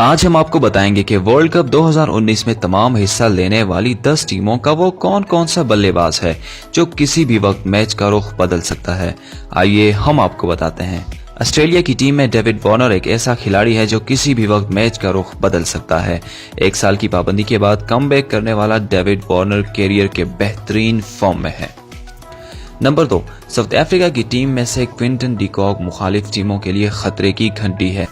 आज हम आपको बताएंगे कि वर्ल्ड कप 2019 में तमाम हिस्सा लेने वाली 10 टीमों का वो कौन कौन सा बल्लेबाज है जो किसी भी वक्त मैच का रुख बदल सकता है। आइए हम आपको बताते हैं। ऑस्ट्रेलिया की टीम में डेविड वार्नर एक ऐसा खिलाड़ी है जो किसी भी वक्त मैच का रुख बदल सकता है। 1 साल की पाबंदी के बाद कमबैक करने वाला डेविड वार्नर कैरियर के बेहतरीन फॉर्म में है। नंबर 2, साउथ अफ्रीका की टीम में से क्विंटन डी कॉक मुखालिफ टीमों के लिए खतरे की घंटी है।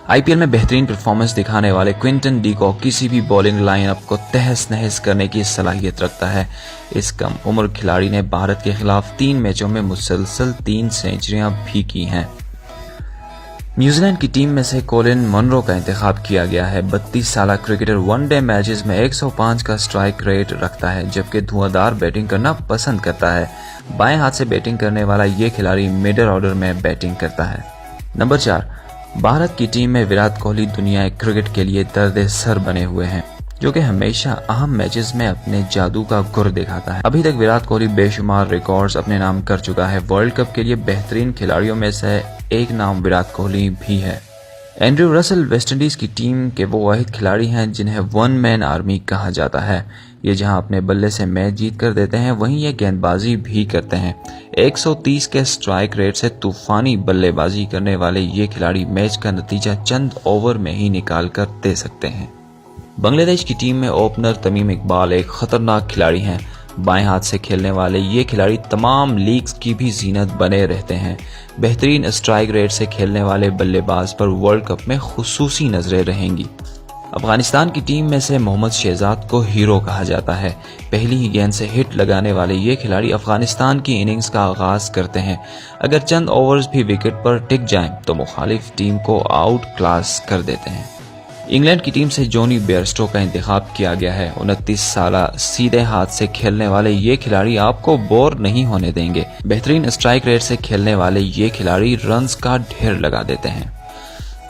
आईपीएल में बेहतरीन परफॉर्मेंस दिखाने वाले क्विंटन डी कॉक किसी भी बॉलिंग लाइनअप को तहस नहस करने की सलाहियत रखता है। इस कम उम्र खिलाड़ी ने भारत के खिलाफ 3 मैचों में मुसलसल 3 सेंचुरियां भी की हैं। न्यूजीलैंड की टीम में से कोलिन मनरो का इंतखाब किया गया है। 32 साल क्रिकेटर वनडे मैचेस में 105 का स्ट्राइक रेट रखता है, जबकि धुआंधार बैटिंग करना पसंद करता है। बाएं हाथ से बैटिंग करने वाला ये खिलाड़ी मिडिल ऑर्डर में बैटिंग करता है। नंबर 4, भारत की टीम में विराट कोहली दुनिया क्रिकेट के लिए दर्द सर बने हुए हैं, जो कि हमेशा अहम मैचेस में अपने जादू का गुर दिखाता है। अभी तक विराट कोहली बेशुमार रिकॉर्ड्स अपने नाम कर चुका है। वर्ल्ड कप के लिए बेहतरीन खिलाड़ियों में से एक नाम विराट कोहली भी है। एंड्रयू रसल वेस्टइंडीज की टीम के वो वाहिद खिलाड़ी हैं जिन्हें वन मैन आर्मी कहा जाता है। ये जहां अपने बल्ले से मैच जीत कर देते हैं, वहीं ये गेंदबाजी भी करते हैं। 130 के स्ट्राइक रेट से तूफानी बल्लेबाजी करने वाले ये खिलाड़ी मैच का नतीजा चंद ओवर में ही निकाल कर दे सकते हैं। बांग्लादेश की टीम में ओपनर तमीम इकबाल एक खतरनाक खिलाड़ी हैं। बाएं हाथ से खेलने वाले ये खिलाड़ी तमाम लीग्स की भी जीनत बने रहते हैं। बेहतरीन स्ट्राइक रेट से खेलने वाले बल्लेबाज पर वर्ल्ड कप में खुसूसी नजरें रहेंगी। अफगानिस्तान की टीम में से मोहम्मद शहजाद को हीरो कहा जाता है। पहली ही गेंद से हिट लगाने वाले ये खिलाड़ी अफगानिस्तान की इनिंग्स का आगाज करते हैं। अगर चंद ओवर्स भी विकेट पर टिक जाएं तो मुखालिफ टीम को आउट क्लास कर देते हैं। इंग्लैंड की टीम से जॉनी बेयरस्टो का इंतखाब किया गया है। 29 साल सीधे हाथ से खेलने वाले ये खिलाड़ी आपको बोर नहीं होने देंगे। बेहतरीन स्ट्राइक रेट से खेलने वाले ये खिलाड़ी रन्स का ढेर लगा देते हैं।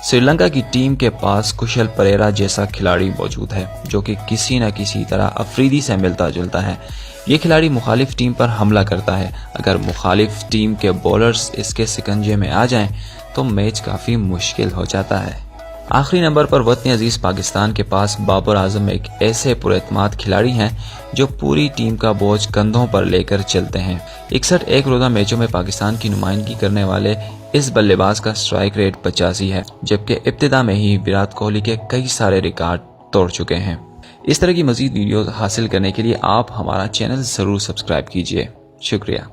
श्रीलंका की टीम के पास कुशल परेरा जैसा खिलाड़ी मौजूद है, जो कि किसी न किसी तरह अफरीदी से मिलता जुलता है। ये खिलाड़ी मुखालिफ टीम पर हमला करता है। अगर मुखालिफ टीम के बॉलर्स इसके शिकंजे में आ जाएं, तो मैच काफी मुश्किल हो जाता है। आखिरी नंबर पर वतन अजीज पाकिस्तान के पास बाबर आजम एक ऐसे पुरएतमाद खिलाड़ी हैं जो पूरी टीम का बोझ कंधों पर लेकर चलते हैं। 61 एक रोजा मैचों में पाकिस्तान की नुमाइंदगी करने वाले इस बल्लेबाज का स्ट्राइक रेट 85 है, जबकि इब्तिदा में ही विराट कोहली के कई सारे रिकॉर्ड तोड़ चुके हैं। इस तरह की मजीद वीडियोस हासिल करने के लिए आप हमारा चैनल जरूर सब्सक्राइब कीजिए। शुक्रिया।